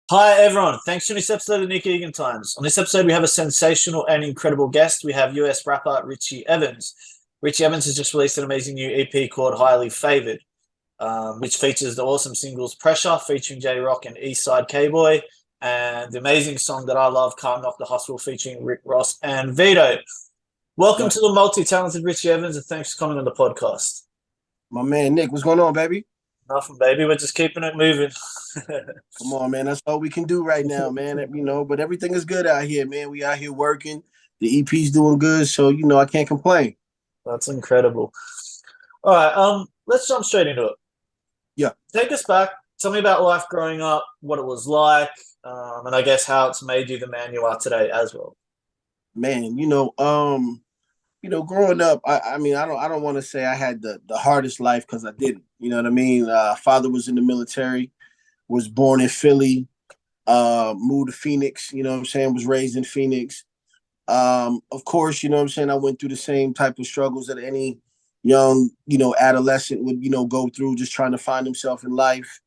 Hi, everyone. Thanks for this episode of Nick Egan Times. On this episode, we have a sensational and incredible guest. We have US rapper Richie Evans. Richie Evans has just released an amazing new EP called Highly Favored, which features the awesome singles Pressure featuring J Rock and Eastside K-Boy, and the amazing song that I love, Can't Knock the Hustle featuring Rick Ross and Vedo. Welcome Yeah. to the multi-talented Richie Evans, and thanks for coming on the podcast. My man Nick, what's going on, baby? Nothing, baby. We're just keeping it moving. Come on, man. That's all we can do right now, man. But everything is good out here, man. We out here working. The EP's doing good, so I can't complain. That's incredible. All right, let's jump straight into it. Yeah, Take us back. Tell me about life growing up, what it was like, and I guess how it's made you the man you are today as well. man. Growing up, I don't want to say I had the hardest life because I didn't. You know what I mean? Father was in the military, was born in Philly, moved to Phoenix. You know what I'm saying? Was raised in Phoenix. Of course, you know what I'm saying, I went through the same type of struggles that any young, adolescent would, go through, just trying to find himself in life.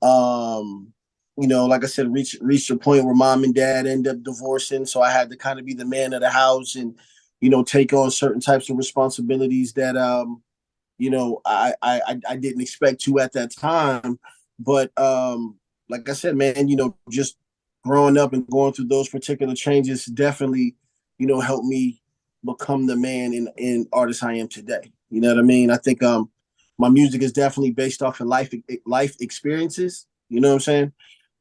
Like I said, reached a point where mom and dad ended up divorcing. So I had to kind of be the man of the house and, take on certain types of responsibilities that I didn't expect to at that time. But like I said, man, just growing up and going through those particular changes definitely, helped me become the man in artist I am today. You know what I mean? I think my music is definitely based off of life experiences. You know what I'm saying?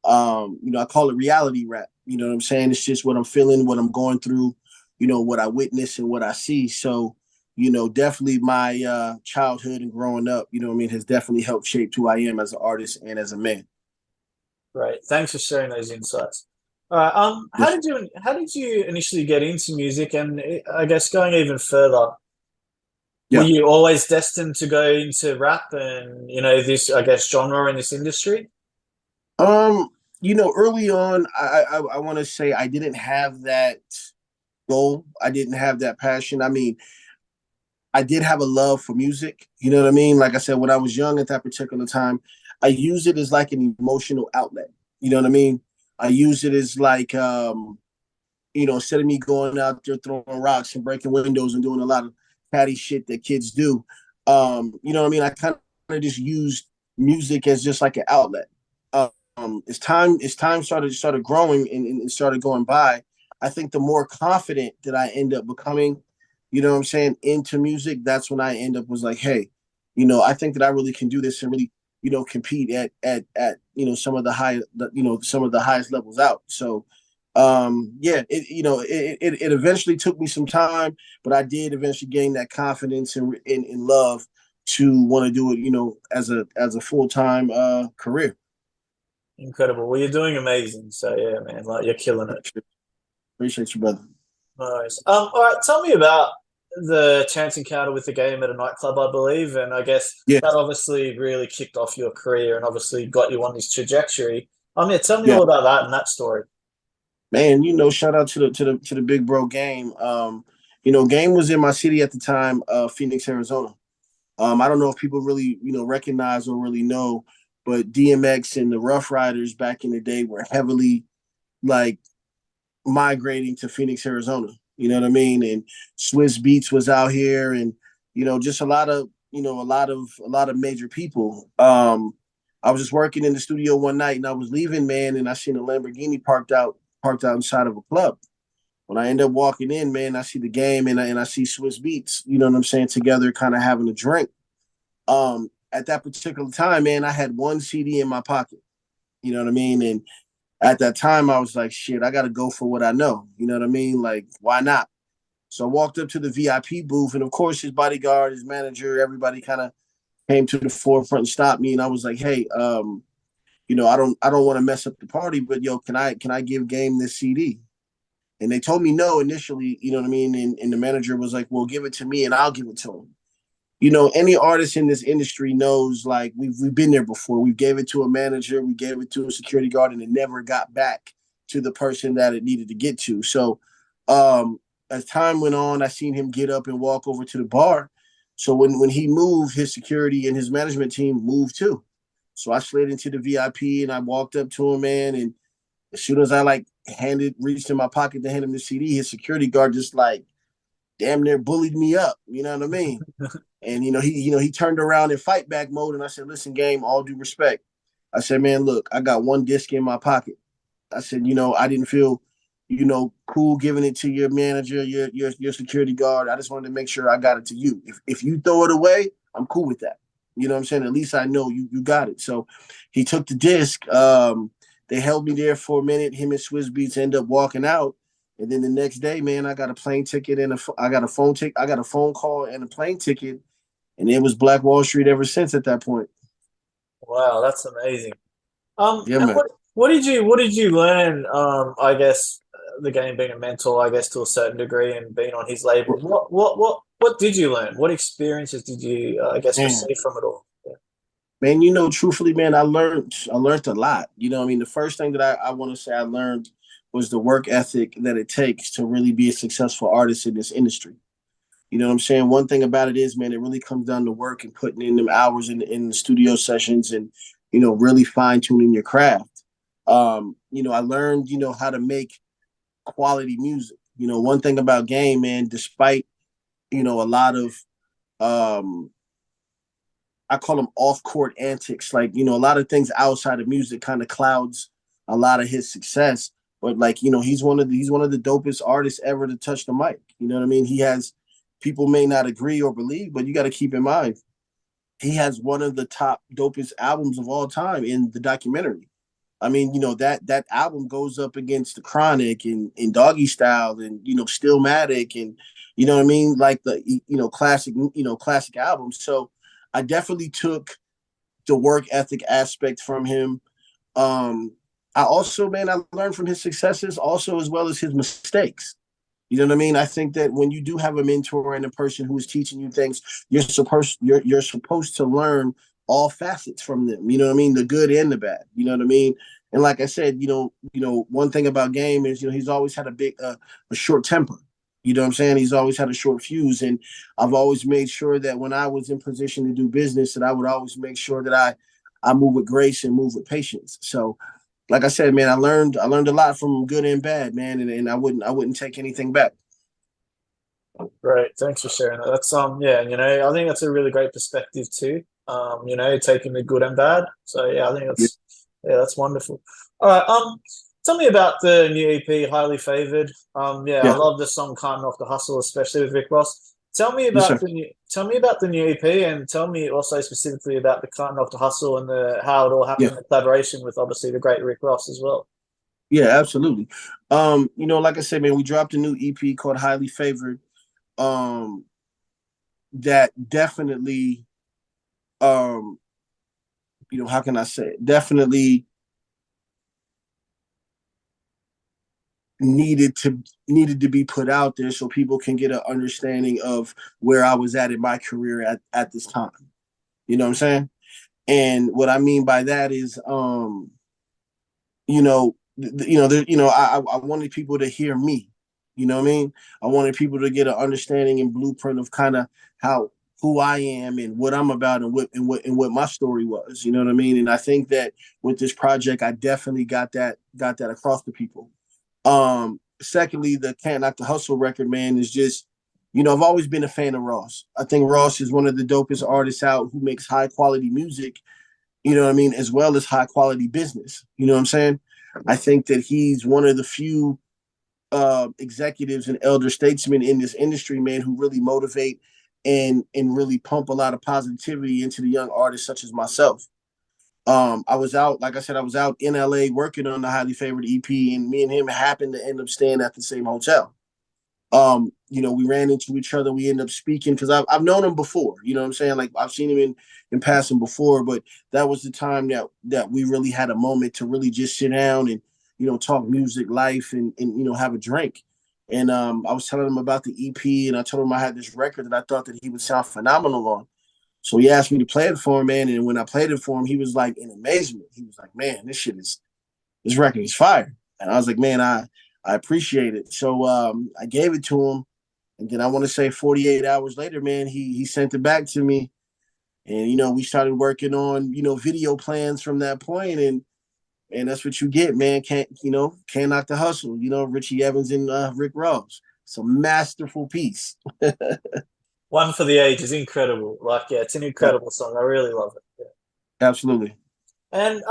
I call it reality rap. You know what I'm saying? It's just what I'm feeling, what I'm going through, what I witness and what I see. So, definitely my childhood and growing up, what I mean, has definitely helped shape who I am as an artist and as a man. Great. Thanks for sharing those insights. All right, Yes. how did you initially get into music? And I guess going even further, were Yeah. you always destined to go into rap and this, I guess, genre in this industry? Um, Early on, I want to say I didn't have that goal. I didn't have that passion. I mean, I did have a love for music. You know what I mean? Like I said, when I was young at that particular time, I used it as like an emotional outlet. You know what I mean? I used it as like instead of me going out there throwing rocks and breaking windows and doing a lot of catty shit that kids do, you know what I mean? I kind of just used music as just like an outlet. As time started growing and started going by, I think the more confident that I end up becoming, into music, that's when I end up was like, hey, I think that I really can do this and really, compete at some of the some of the highest levels out. So yeah, it eventually took me some time, but I did eventually gain that confidence and love to want to do it, as a full-time career. Incredible. Well, you're doing amazing. So yeah, man, like you're killing it. Appreciate you, brother. Nice. All right, tell me about the chance encounter with the game at a nightclub, I believe, and I guess Yeah, that obviously really kicked off your career and obviously got you on this trajectory. Yeah, tell me yeah, all about that and that story. man. Shout out to the big bro Game. Game was in my city at the time, Phoenix, Arizona. I don't know if people really recognize or really know, but DMX and the Rough Riders back in the day were heavily like migrating to Phoenix, Arizona. You know what I mean? And Swiss Beats was out here, and just a lot of a lot of major people. I was just working in the studio one night, and I was leaving, man, and I seen a Lamborghini parked out inside of a club. When I end up walking in, man, I see the game, and I see Swiss Beats. You know what I'm saying? Together, kind of having a drink. At that particular time, man, I had one CD in my pocket. You know what I mean? And at that time, I was like, shit, I got to go for what I know. You know what I mean? Like, why not? So I walked up to the VIP booth, and of course, his bodyguard, his manager, everybody kind of came to the forefront and stopped me. And I was like, hey, I don't want to mess up the party, but yo, can I give Game this CD? And they told me no initially, you know what I mean? And the manager was like, well, give it to me and I'll give it to him. Any artist in this industry knows like we've been there before. We gave it to a manager, we gave it to a security guard, and it never got back to the person that it needed to get to. So as time went on, I seen him get up and walk over to the bar. So when he moved, his security and his management team moved too. So I slid into the VIP and I walked up to him, man, and As soon as I like reached in my pocket to hand him the CD, his security guard just like damn near bullied me up. You know what I mean? And he turned around in fight back mode, and I said, "Listen, game, all due respect." I said, "Man, look, I got one disc in my pocket." I said, I didn't feel, cool giving it to your manager, your security guard. I just wanted to make sure I got it to you. If you throw it away, I'm cool with that. You know what I'm saying? At least I know you got it. So he took the disc. They held me there for a minute. Him and Swiss Beats end up walking out. And then the next day, man, I got a plane ticket and I got a phone call and a plane ticket, and it was Black Wall Street ever since at that point. Wow, that's amazing. Yeah, And man. what did you learn? I guess the game being a mentor, I guess to a certain degree, and being on his label. What did you learn? What experiences did you, I guess, Man, receive from it all? Yeah. man, truthfully, man, I learned a lot. I mean, the first thing that I want to say I learned was the work ethic that it takes to really be a successful artist in this industry. You know what I'm saying? One thing about it is, man, it really comes down to work and putting in them hours in the studio sessions and, really fine tuning your craft. I learned, how to make quality music. One thing about game, man, despite, a lot of, um, I call them off court antics, like, a lot of things outside of music kind of clouds a lot of his success. But like, he's one of the dopest artists ever to touch the mic. You know what I mean? He has people may not agree or believe, but you got to keep in mind he has one of the top dopest albums of all time in the documentary. I mean, that album goes up against the Chronic and Doggy Style and Stillmatic and what I mean, like the classic albums. So I definitely took the work ethic aspect from him. Um, I also, man, I learned from his successes also as well as his mistakes. You know what I mean? I think that when you do have a mentor and a person who is teaching you things, you're supposed to learn all facets from them. You know what I mean? The good and the bad. You know what I mean? And like I said, one thing about Game is, he's always had a short temper. You know what I'm saying? He's always had a short fuse, and I've always made sure that when I was in position to do business, that I would always make sure that I move with grace and move with patience. So like I said, man, I learned a lot from good and bad, man, and I wouldn't take anything back. Great, thanks for sharing that. That's yeah, I think that's a really great perspective too. Taking the good and bad. So yeah, I think Yeah, that's wonderful. All right, tell me about the new EP, Highly Favored. Yeah, I yeah, love the song Can't Knock the Hustle, especially with Rick Ross. yes, sir. Tell me about the new EP, and tell me also specifically about the Can't Knock the Hustle and the how it all Yeah, happened, the collaboration with obviously the great Rick Ross as well. yeah, absolutely. Like I said, man, we dropped a new EP called Highly Favored. Um, that definitely, um, how can I say it? Definitely needed to needed to be put out there so people can get an understanding of where I was at in my career at this time. You know what I'm saying? And what I mean by that is, I wanted people to hear me. You know what I mean? I wanted people to get an understanding and blueprint of kind of how who I am and what I'm about and what my story was. You know what I mean? And I think that with this project, I definitely got that across to people. Secondly, the Can't Knock the Hustle record, man, is just, I've always been a fan of Ross. I think Ross is one of the dopest artists out who makes high quality music, as well as high quality business. You know what I'm saying? I think that he's one of the few executives and elder statesmen in this industry, man, who really motivate and really pump a lot of positivity into the young artists such as myself. I was out, like I said, I was out in LA working on the Highly Favored EP, and me and him happened to end up staying at the same hotel. We ran into each other. We ended up speaking because I've known him before. You know what I'm saying? Like I've seen him in passing before, but that was the time that we really had a moment to really just sit down and talk music, life, and have a drink. And I was telling him about the EP, and I told him I had this record that I thought that he would sound phenomenal on. So he asked me to play it for him, man. And when I played it for him, he was like in amazement. He was like, "Man, this record is fire." And I was like, "Man, I appreciate it." So I gave it to him, and then I want to say 48 hours later, man, he sent it back to me, and we started working on video plans from that point, and And that's what you get, man. Can't knock the hustle. Richie Evans and Rick Ross. It's a masterful piece. One for the ages, incredible. Like, yeah, it's an Yeah, incredible song. I really love it. Yeah. absolutely. And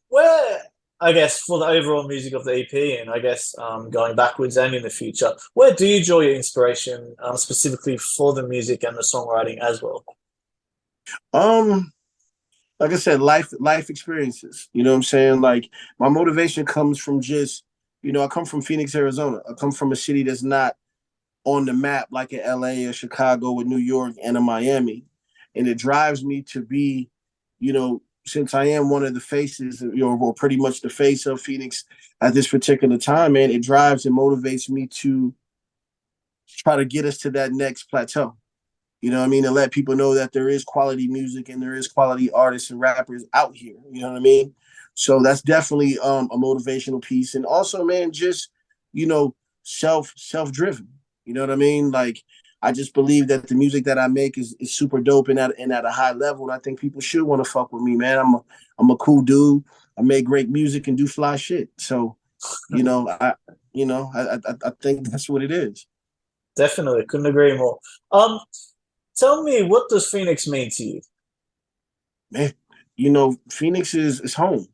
where I guess for the overall music of the EP, and I guess going backwards and in the future, where do you draw your inspiration specifically for the music and the songwriting as well? Um, like I said, life experiences. You know what I'm saying? Like my motivation comes from just, I come from Phoenix, Arizona. I come from a city that's not on the map like in LA or Chicago or New York and in Miami. And it drives me to be, since I am one of the faces, or pretty much the face of Phoenix at this particular time, man, it drives and motivates me to try to get us to that next plateau. You know what I mean? And let people know that there is quality music and there is quality artists and rappers out here. You know what I mean? So that's definitely a motivational piece. And also, man, just, you know, self driven. You know what I mean? Like I just believe that the music that I make is super dope and at a high level. And I think people should want to fuck with me, man. I'm a cool dude. I make great music and do fly shit. So, you know, I think that's what it is. Definitely, couldn't agree more. Um, Tell me, what does Phoenix mean to you? Man, Phoenix is home.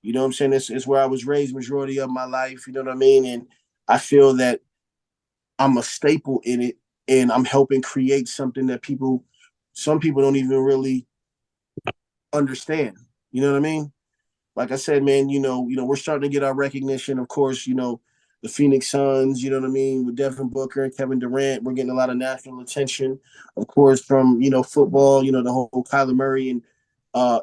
You know what I'm saying? It's where I was raised majority of my life. You know what I mean? And I feel that I'm a staple in it, and I'm helping create something that some people don't even really understand. You know what I mean? Like I said, man, we're starting to get our recognition. Of course, the Phoenix Suns, you know what I mean, with Devin Booker and Kevin Durant, we're getting a lot of national attention. Of course, from football, the whole Kyler Murray and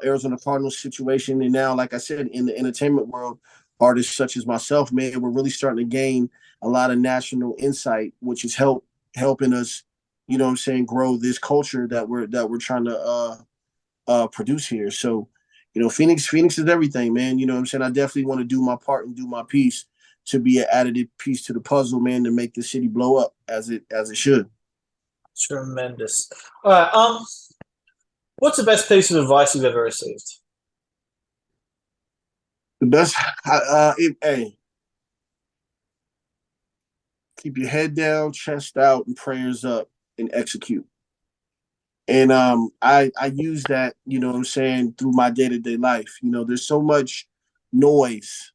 Arizona Cardinals situation, and now, like I said, in the entertainment world, artists such as myself, man, we're really starting to gain a lot of national insight, which is helping us, what I'm saying, grow this culture that we're trying to produce here. So, Phoenix is everything, man. You know what I'm saying? I definitely want to do my part and do my piece to be an additive piece to the puzzle, man, to make the city blow up as it should. Tremendous. All right. What's the best piece of advice you've ever received? The best, hey, keep your head down, chest out, and prayers up, and execute. And I use that, what I'm saying, through my day-to-day life. There's so much noise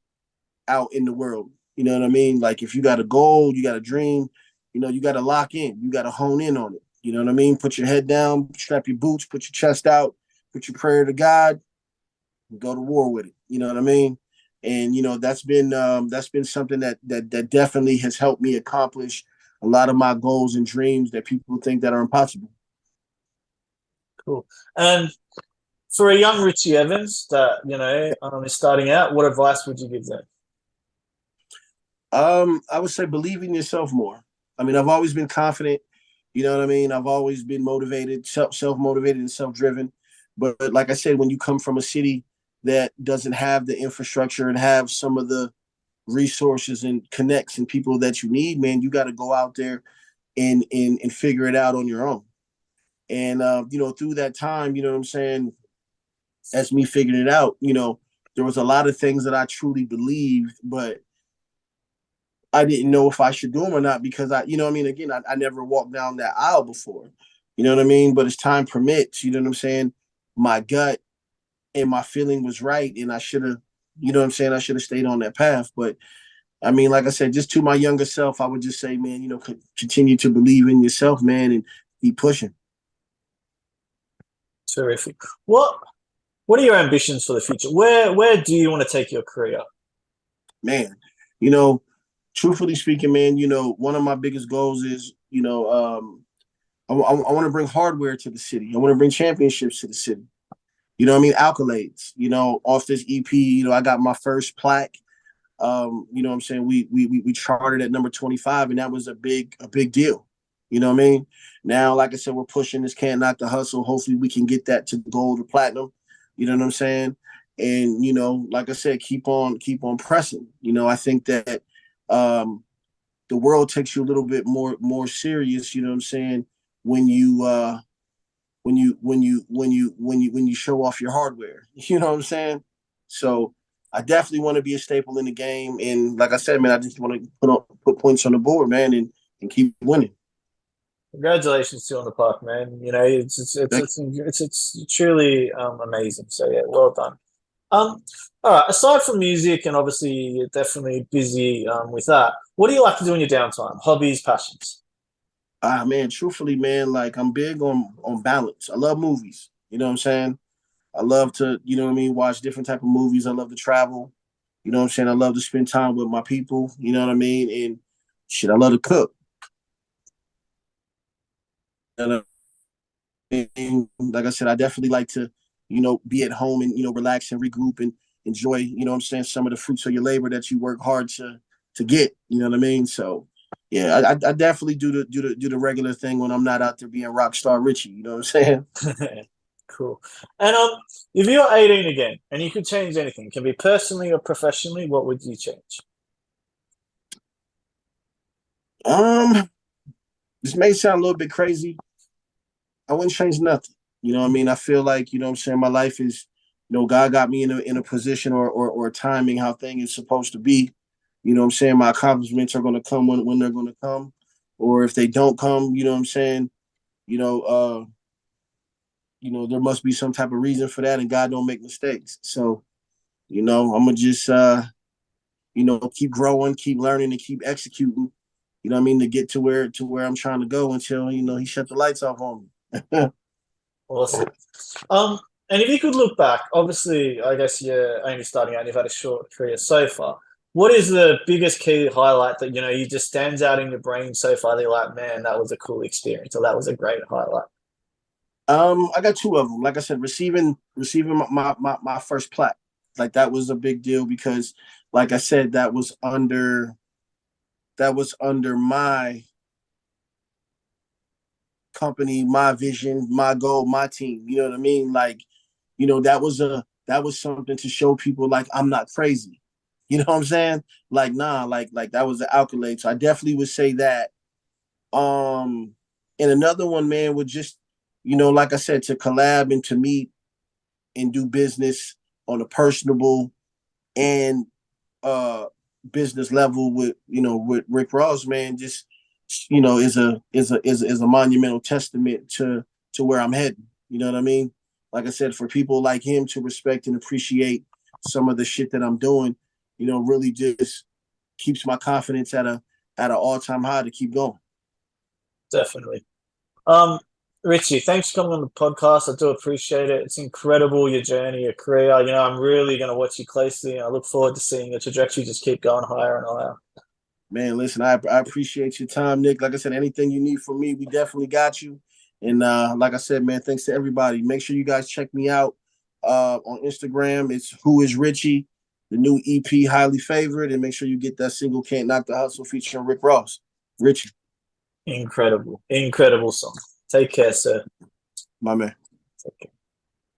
out in the world. You know what I mean? Like if you got a goal, you got a dream, you got to lock in. You got to hone in on it. You know what I mean? Put your head down, strap your boots, put your chest out, put your prayer to God, and go to war with it. You know what I mean? And that's been something that definitely has helped me accomplish a lot of my goals and dreams that people think that are impossible. Cool. And for a young Richie Evans that is starting out, what advice would you give them? I would say believe in yourself more. I mean, I've always been confident. You know what I mean? I've always been motivated, self motivated, and self driven. But like I said, when you come from a city that doesn't have the infrastructure and have some of the resources and connects and people that you need, man, you got to go out there and figure it out on your own. And through that time, what I'm saying, as me figuring it out, there was a lot of things that I truly believed, but I didn't know if I should do them or not because again, I never walked down that aisle before. You know what I mean? But as time permits, you know what I'm saying? My gut and my feeling was right. And I should have, I should have stayed on that path. But I mean, like I said, just to my younger self, I would just say, man, continue to believe in yourself, man, and keep pushing. Terrific. What are your ambitions for the future? Where do you want to take your career? Man, you know, truthfully speaking, man, one of my biggest goals is, I want to bring hardware to the city. I want to bring championships to the city. You know what I mean? Accolades, off this EP, I got my first plaque. You know what I'm saying? We charted at number 25, and that was a big deal. You know what I mean? Now, like I said, we're pushing this Can't Knock the Hustle. Hopefully we can get that to gold or platinum. You know what I'm saying? And, like I said, keep on pressing. I think that the world takes you a little bit more serious, you know what I'm saying, when you show off your hardware. You know what I'm saying? So I definitely want to be a staple in the game. And like I said, man, I just want to put points on the board, man, and keep winning. Congratulations to you on the park, man. You know, it's truly amazing. So yeah, well done. All right. Aside from music, and obviously you're definitely busy with that. What do you like to do in your downtime? Hobbies, passions. Man, truthfully, man, like I'm big on balance. I love movies. You know what I'm saying? I love to, you know what I mean, watch different type of movies. I love to travel. You know what I'm saying? I love to spend time with my people. You know what I mean? And shit, I love to cook. And like I said, I definitely like to, be at home and relax and regroup and enjoy. You know what I'm saying? Some of the fruits of your labor that you work hard to get. You know what I mean? So yeah, I definitely do the regular thing when I'm not out there being rock star Richie. You know what I'm saying? Cool. And if you're 18 again and you could change anything, can be personally or professionally, what would you change? Um, this may sound a little bit crazy. I wouldn't change nothing. You know what I mean? I feel like, you know what I'm saying, my life is, God got me in a position or timing how things is supposed to be. You know what I'm saying? My accomplishments are gonna come when they're gonna come. Or if they don't come, you know what I'm saying, you know, uh, there must be some type of reason for that and God don't make mistakes. So, I'm gonna just keep growing, keep learning, and keep executing, you know what I mean, to get to where I'm trying to go until, he shut the lights off on me. Awesome. Um, and if you could look back, obviously, I guess you're only starting out and you've had a short career so far. What is the biggest key highlight that, you just stands out in your brain so far that you're like, man, that was a cool experience or that was a great highlight? I got two of them. Like I said, receiving my first plaque, like that was a big deal because, like I said, that was under my company, my vision, my goal, my team. You know what I mean? Like, that was something to show people like I'm not crazy. You know what I'm saying? Like, nah, like that was the accolade. So I definitely would say that. Um, and another one, man, would just, like I said, to collab and to meet and do business on a personable and uh business level with Rick Ross, man, just is a monumental testament to where I'm heading. You know what I mean? Like I said, for people like him to respect and appreciate some of the shit that I'm doing, really just keeps my confidence at an all-time high to keep going. Definitely. Um, Richie, thanks for coming on the podcast. I do appreciate it. It's incredible, your journey, your career. I'm really going to watch you closely, and I look forward to seeing your trajectory just keep going higher and higher. Man, listen, I appreciate your time, Nick. Like I said, anything you need from me, we definitely got you. And like I said, man, thanks to everybody. Make sure you guys check me out on Instagram. It's Who Is Richie, the new EP, Highly Favored. And make sure you get that single Can't Knock the Hustle featuring Rick Ross. Richie. Incredible. Incredible song. Take care, sir. My man. Take care.